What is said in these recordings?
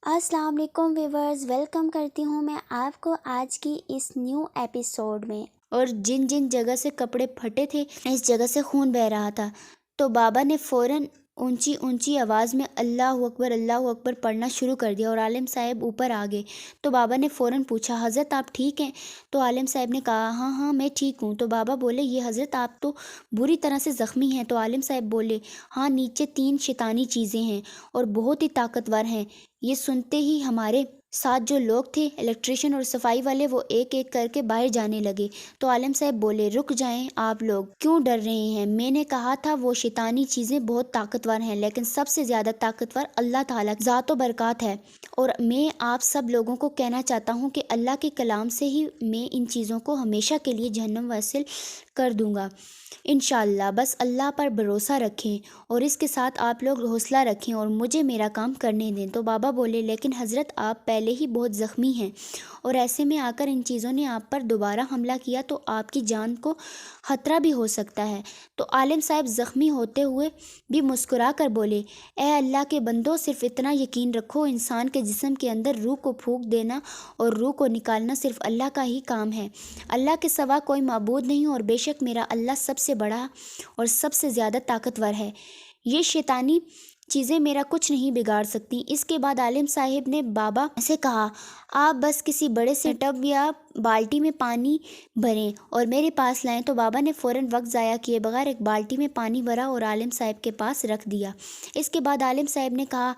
السلام علیکم viewers, welcome کرتی ہوں میں آپ کو آج کی اس نیو ایپیسوڈ میں۔ اور جن جن جگہ سے کپڑے پھٹے تھے اس جگہ سے خون بہہ رہا تھا، تو بابا نے فوراً اونچی اونچی آواز میں اللہ اکبر پڑھنا شروع کر دیا اور عالم صاحب اوپر آ گئے۔ تو بابا نے فوراً پوچھا، حضرت آپ ٹھیک ہیں؟ تو عالم صاحب نے کہا، ہاں میں ٹھیک ہوں۔ تو بابا بولے، یہ حضرت آپ تو بری طرح سے زخمی ہیں۔ تو عالم صاحب بولے، ہاں نیچے 3 شیطانی چیزیں ہیں اور بہت ہی طاقتور ہیں۔ یہ سنتے ہی ہمارے ساتھ جو لوگ تھے، الیکٹریشین اور صفائی والے، وہ ایک ایک کر کے باہر جانے لگے۔ تو عالم صاحب بولے، رک جائیں، آپ لوگ کیوں ڈر رہے ہیں؟ میں نے کہا تھا وہ شیطانی چیزیں بہت طاقتور ہیں، لیکن سب سے زیادہ طاقتور اللہ تعالیٰ کی ذات و برکات ہے۔ اور میں آپ سب لوگوں کو کہنا چاہتا ہوں کہ اللہ کے کلام سے ہی میں ان چیزوں کو ہمیشہ کے لیے جہنم واصل کر دوں گا انشاءاللہ۔ بس اللہ پر بھروسہ رکھیں اور اس کے ساتھ آپ لوگ حوصلہ رکھیں اور مجھے میرا کام کرنے دیں۔ تو بابا بولے، لیکن حضرت آپ پہلے ہی بہت زخمی ہیں اور ایسے میں آ کر ان چیزوں نے آپ پر دوبارہ حملہ کیا تو آپ کی جان کو خطرہ بھی ہو سکتا ہے۔ تو عالم صاحب زخمی ہوتے ہوئے بھی مسکرا کر بولے، اے اللہ کے بندو، صرف اتنا یقین رکھو، انسان کے جسم کے اندر روح کو پھونک دینا اور روح کو نکالنا صرف اللہ کا ہی کام ہے۔ اللہ کے سوا کوئی معبود نہیں اور بے شک میرا اللہ سب سے بڑا اور سب سے زیادہ طاقتور ہے۔ یہ شیطانی چیزیں میرا کچھ نہیں بگاڑ سکتی۔ اس کے بعد عالم صاحب نے بابا سے کہا، آپ بس کسی بڑے سے ٹب یا بالٹی میں پانی بھریں اور میرے پاس لائیں۔ تو بابا نے فوراً وقت ضائع کیے بغیر ایک بالٹی میں پانی بھرا اور عالم صاحب کے پاس رکھ دیا۔ اس کے بعد عالم صاحب نے کہا،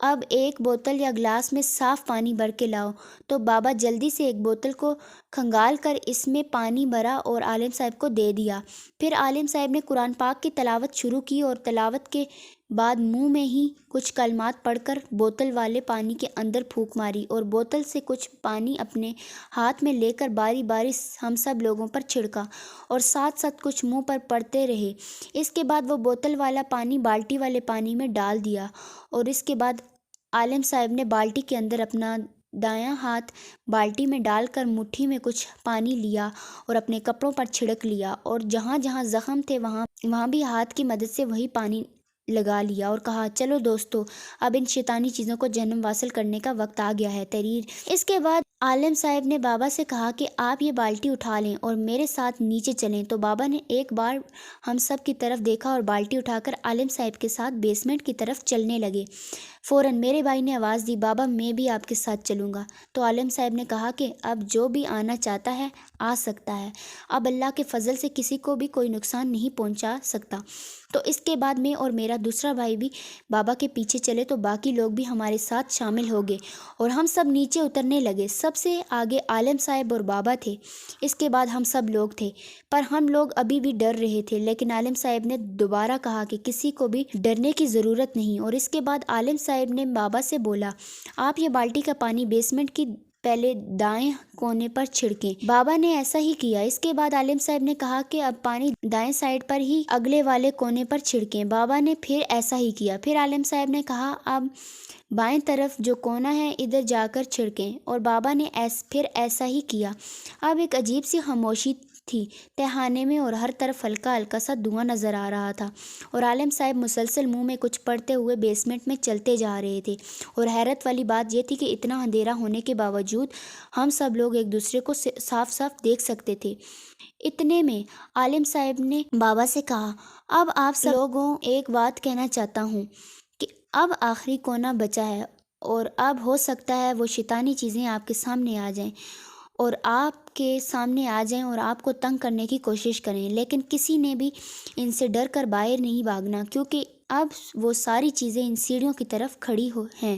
اب ایک بوتل یا گلاس میں صاف پانی بھر کے لاؤ۔ تو بابا جلدی سے ایک بوتل کو کھنگال کر اس میں پانی بھرا اور عالم صاحب کو دے دیا۔ پھر عالم صاحب نے قرآن پاک کی تلاوت شروع کی اور تلاوت کے بعد منہ میں ہی کچھ کلمات پڑھ کر بوتل والے پانی کے اندر پھونک ماری اور بوتل سے کچھ پانی اپنے ہاتھ میں لے کر باری باری ہم سب لوگوں پر چھڑکا اور ساتھ ساتھ کچھ منہ پر پڑھتے رہے۔ اس کے بعد وہ بوتل والا پانی بالٹی والے پانی میں ڈال دیا اور اس کے بعد عالم صاحب نے بالٹی کے اندر اپنا دایاں ہاتھ بالٹی میں ڈال کر مٹھی میں کچھ پانی لیا اور اپنے کپڑوں پر چھڑک لیا اور جہاں جہاں زخم تھے وہاں بھی ہاتھ کی مدد سے وہی پانی لگا لیا اور کہا، چلو دوستو، اب ان شیطانی چیزوں کو جہنم واصل کرنے کا وقت آ گیا ہے۔ تحریر۔ اس کے بعد عالم صاحب نے بابا سے کہا کہ آپ یہ بالٹی اٹھا لیں اور میرے ساتھ نیچے چلیں۔ تو بابا نے ایک بار ہم سب کی طرف دیکھا اور بالٹی اٹھا کر عالم صاحب کے ساتھ بیسمنٹ کی طرف چلنے لگے۔ فوراً میرے بھائی نے آواز دی، بابا میں بھی آپ کے ساتھ چلوں گا۔ تو عالم صاحب نے کہا کہ اب جو بھی آنا چاہتا ہے آ سکتا ہے، اب اللہ کے فضل سے کسی کو بھی کوئی نقصان نہیں پہنچا سکتا۔ تو اس کے بعد میں اور میرا دوسرا بھائی بھی بابا کے پیچھے چلے تو باقی لوگ بھی ہمارے ساتھ شامل ہو گئے اور ہم سب نیچے اترنے لگے۔ سب سے آگے عالم صاحب اور بابا تھے، اس کے بعد ہم سب لوگ تھے، پر ہم لوگ ابھی بھی ڈر رہے تھے۔ لیکن عالم صاحب نے دوبارہ کہا کہ کسی کو بھی ڈرنے کی ضرورت نہیں اور اس کے بعد عالم صاحب نے بابا سے بولا، آپ یہ بالٹی کا پانی بیسمنٹ کی پہلے دائیں کونے پر چھڑکیں۔ بابا نے ایسا ہی کیا۔ اس کے بعد عالم صاحب نے کہا کہ اب پانی دائیں سائڈ پر ہی اگلے والے کونے پر چھڑکیں۔ بابا نے پھر ایسا ہی کیا۔ پھر عالم صاحب نے کہا، اب بائیں طرف جو کونا ہے ادھر جا کر چھڑکیں اور بابا نے پھر ایسا ہی کیا۔ اب ایک عجیب سی خاموشی تھی تہھانے میں اور ہر طرف ہلکا ہلکا سا دھواں نظر آ رہا تھا اور عالم صاحب مسلسل منہ میں کچھ پڑھتے ہوئے بیسمنٹ میں چلتے جا رہے تھے۔ اور حیرت والی بات یہ تھی کہ اتنا اندھیرا ہونے کے باوجود ہم سب لوگ ایک دوسرے کو صاف صاف دیکھ سکتے تھے۔ اتنے میں عالم صاحب نے بابا سے کہا، اب آپ سب لوگوں ایک بات کہنا چاہتا ہوں کہ اب آخری کونا بچا ہے اور اب ہو سکتا ہے وہ شیطانی چیزیں آپ کے سامنے آ جائیں اور آپ کو تنگ کرنے کی کوشش کریں، لیکن کسی نے بھی ان سے ڈر کر باہر نہیں بھاگنا، کیونکہ اب وہ ساری چیزیں ان سیڑھیوں کی طرف کھڑی ہیں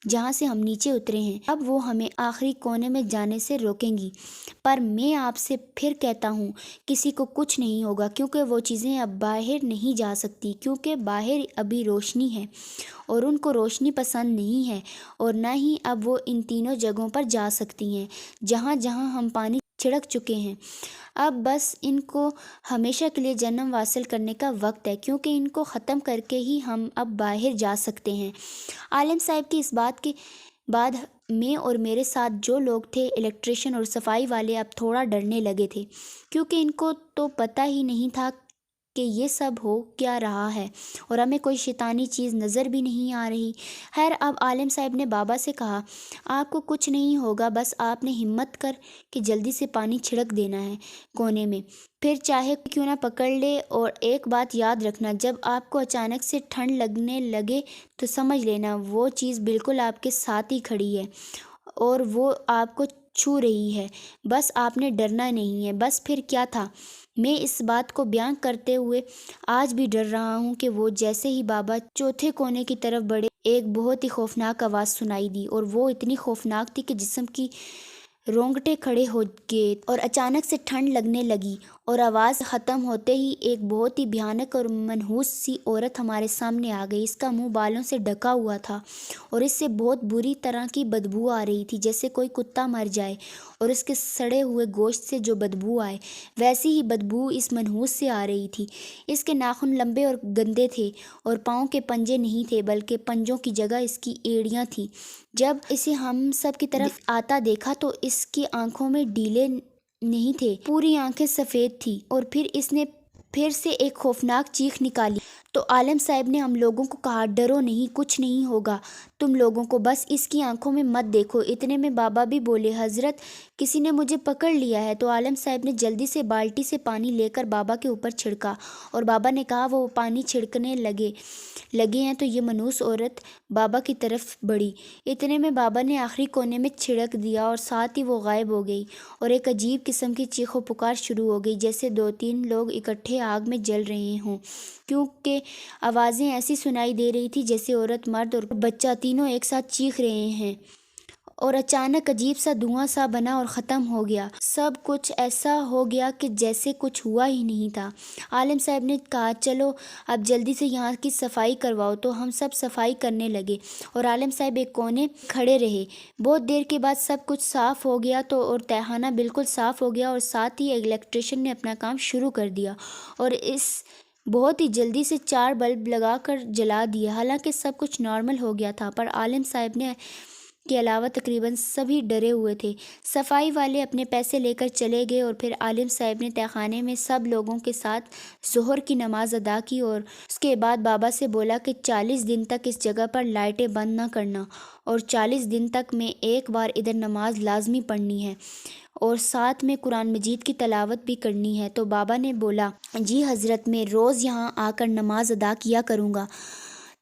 جہاں سے ہم نیچے اترے ہیں۔ اب وہ ہمیں آخری کونے میں جانے سے روکیں گی، پر میں آپ سے پھر کہتا ہوں کسی کو کچھ نہیں ہوگا، کیونکہ وہ چیزیں اب باہر نہیں جا سکتی، کیونکہ باہر ابھی روشنی ہے اور ان کو روشنی پسند نہیں ہے اور نہ ہی اب وہ ان تینوں جگہوں پر جا سکتی ہیں جہاں جہاں ہم پانی چھڑک چکے ہیں۔ اب بس ان کو ہمیشہ کے لیے جہنم واصل کرنے کا وقت ہے، کیونکہ ان کو ختم کر کے ہی ہم اب باہر جا سکتے ہیں۔ عالم صاحب کی اس بات کے بعد میں اور میرے ساتھ جو لوگ تھے، الیکٹریشین اور صفائی والے، اب تھوڑا ڈرنے لگے تھے، کیونکہ ان کو تو پتہ ہی نہیں تھا کہ یہ سب ہو کیا رہا ہے اور ہمیں کوئی شیطانی چیز نظر بھی نہیں آ رہی۔ خیر اب عالم صاحب نے بابا سے کہا آپ کو کچھ نہیں ہوگا، بس آپ نے ہمت کر کے جلدی سے پانی چھڑک دینا ہے کونے میں، پھر چاہے کیوں نہ پکڑ لے۔ اور ایک بات یاد رکھنا، جب آپ کو اچانک سے ٹھنڈ لگنے لگے تو سمجھ لینا وہ چیز بالکل آپ کے ساتھ ہی کھڑی ہے اور وہ آپ کو چھو رہی ہے، بس آپ نے ڈرنا نہیں ہے۔ بس پھر کیا تھا، میں اس بات کو بیان کرتے ہوئے آج بھی ڈر رہا ہوں کہ وہ جیسے ہی بابا چوتھے کونے کی طرف بڑھے ایک بہت ہی خوفناک آواز سنائی دی، اور وہ اتنی خوفناک تھی کہ جسم کی رونگٹے کھڑے ہو گئے اور اچانک سے ٹھنڈ لگنے لگی، اور آواز ختم ہوتے ہی ایک بہت ہی بھیانک اور منحوس سی عورت ہمارے سامنے آ گئی۔ اس کا منہ بالوں سے ڈھکا ہوا تھا اور اس سے بہت بری طرح کی بدبو آ رہی تھی، جیسے کوئی کتا مر جائے اور اس کے سڑے ہوئے گوشت سے جو بدبو آئے، ویسی ہی بدبو اس منحوس سے آ رہی تھی۔ اس کے ناخن لمبے اور گندے تھے اور پاؤں کے پنجے نہیں تھے بلکہ پنجوں کی جگہ اس کی ایڑیاں تھیں۔ جب اسے ہم سب کی طرف آتا دیکھا تو اس کی آنکھوں میں ڈیلے نہیں تھے، پوری آنکھیں سفید تھی، اور پھر اس نے پھر سے ایک خوفناک چیخ نکالی تو عالم صاحب نے ہم لوگوں کو کہا ڈرو نہیں، کچھ نہیں ہوگا تم لوگوں کو، بس اس کی آنکھوں میں مت دیکھو۔ اتنے میں بابا بھی بولے حضرت کسی نے مجھے پکڑ لیا ہے۔ تو عالم صاحب نے جلدی سے بالٹی سے پانی لے کر بابا کے اوپر چھڑکا اور بابا نے کہا وہ پانی چھڑکنے لگے ہیں تو یہ منحوس عورت بابا کی طرف بڑھی۔ اتنے میں بابا نے آخری کونے میں چھڑک دیا اور ساتھ ہی وہ غائب ہو گئی، اور ایک عجیب قسم کی چیخ و پکار شروع ہو گئی جیسے 2-3 لوگ اکٹھے آگ میں جل رہے ہوں، کیونکہ آوازیں ایسی سنائی دے رہی تھی جیسے عورت، مرد اور بچہ تینوں ایک ساتھ چیخ رہے ہیں، اور اچانک عجیب سا دھواں سا بنا اور ختم ہو گیا۔ سب کچھ ایسا ہو گیا کہ جیسے کچھ ہوا ہی نہیں تھا۔ عالم صاحب نے کہا چلو اب جلدی سے یہاں کی صفائی کرواؤ، تو ہم سب صفائی کرنے لگے اور عالم صاحب ایک کونے کھڑے رہے۔ بہت دیر کے بعد سب کچھ صاف ہو گیا تو اور تہخانہ بالکل صاف ہو گیا، اور ساتھ ہی الیکٹریشین نے اپنا کام شروع کر دیا اور اس بہت ہی جلدی سے 4 بلب لگا کر جلا دیے۔ حالانکہ سب کچھ نارمل ہو گیا تھا، پر عالم صاحب نے کے علاوہ تقریباً سبھی ڈرے ہوئے تھے۔ صفائی والے اپنے پیسے لے کر چلے گئے اور پھر عالم صاحب نے تہخانے میں سب لوگوں کے ساتھ ظہر کی نماز ادا کی، اور اس کے بعد بابا سے بولا کہ 40 دن تک اس جگہ پر لائٹیں بند نہ کرنا، اور 40 دن تک میں ایک بار ادھر نماز لازمی پڑھنی ہے اور ساتھ میں قرآن مجید کی تلاوت بھی کرنی ہے۔ تو بابا نے بولا جی حضرت میں روز یہاں آ کر نماز ادا کیا کروں گا۔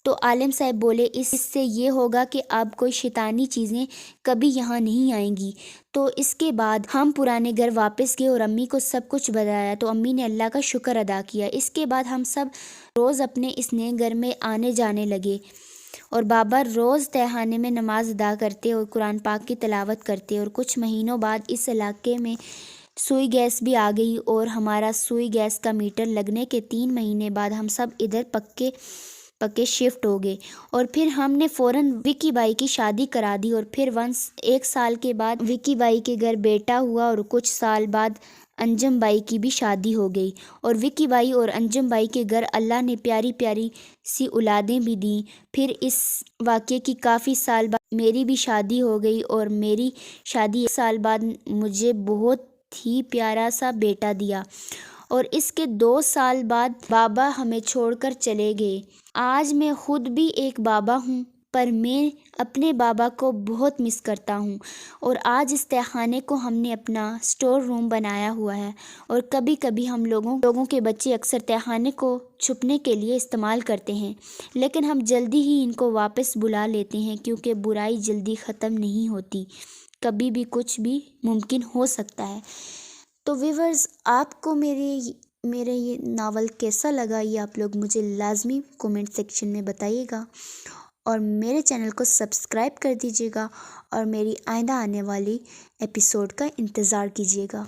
تو عالم صاحب بولے اس سے یہ ہوگا کہ اب کوئی شیطانی چیزیں کبھی یہاں نہیں آئیں گی۔ تو اس کے بعد ہم پرانے گھر واپس گئے اور امی کو سب کچھ بتایا تو امی نے اللہ کا شکر ادا کیا۔ اس کے بعد ہم سب روز اپنے اس نئے گھر میں آنے جانے لگے اور بابا روز تہخانے میں نماز ادا کرتے اور قرآن پاک کی تلاوت کرتے، اور کچھ مہینوں بعد اس علاقے میں سوئی گیس بھی آ گئی، اور ہمارا سوئی گیس کا میٹر لگنے کے 3 مہینے بعد ہم سب ادھر پکے شفٹ ہو گئے، اور پھر ہم نے فوراً وکی بائی کی شادی کرا دی، اور پھر 1 سال کے بعد وکی بائی کے گھر بیٹا ہوا، اور کچھ سال بعد انجم بائی کی بھی شادی ہو گئی، اور وکی بائی اور انجم بائی کے گھر اللہ نے پیاری پیاری سی اولادیں بھی دیں۔ پھر اس واقعے کی کافی سال بعد میری بھی شادی ہو گئی، اور میری شادی 1 سال بعد مجھے بہت ہی پیارا سا بیٹا دیا، اور اس کے 2 سال بعد بابا ہمیں چھوڑ کر چلے گئے۔ آج میں خود بھی ایک بابا ہوں، پر میں اپنے بابا کو بہت مس کرتا ہوں، اور آج اس تہخانے کو ہم نے اپنا اسٹور روم بنایا ہوا ہے، اور کبھی کبھی ہم لوگوں کے بچے اکثر تہخانے کو چھپنے کے لیے استعمال کرتے ہیں، لیکن ہم جلدی ہی ان کو واپس بلا لیتے ہیں کیونکہ برائی جلدی ختم نہیں ہوتی، کبھی بھی کچھ بھی ممکن ہو سکتا ہے۔ تو ویورز آپ کو میرے یہ ناول کیسا لگا، یہ آپ لوگ مجھے لازمی کومنٹ سیکشن میں بتائیے گا، اور میرے چینل کو سبسکرائب کر دیجیے گا، اور میری آئندہ آنے والی ایپیسوڈ کا انتظار کیجیے گا۔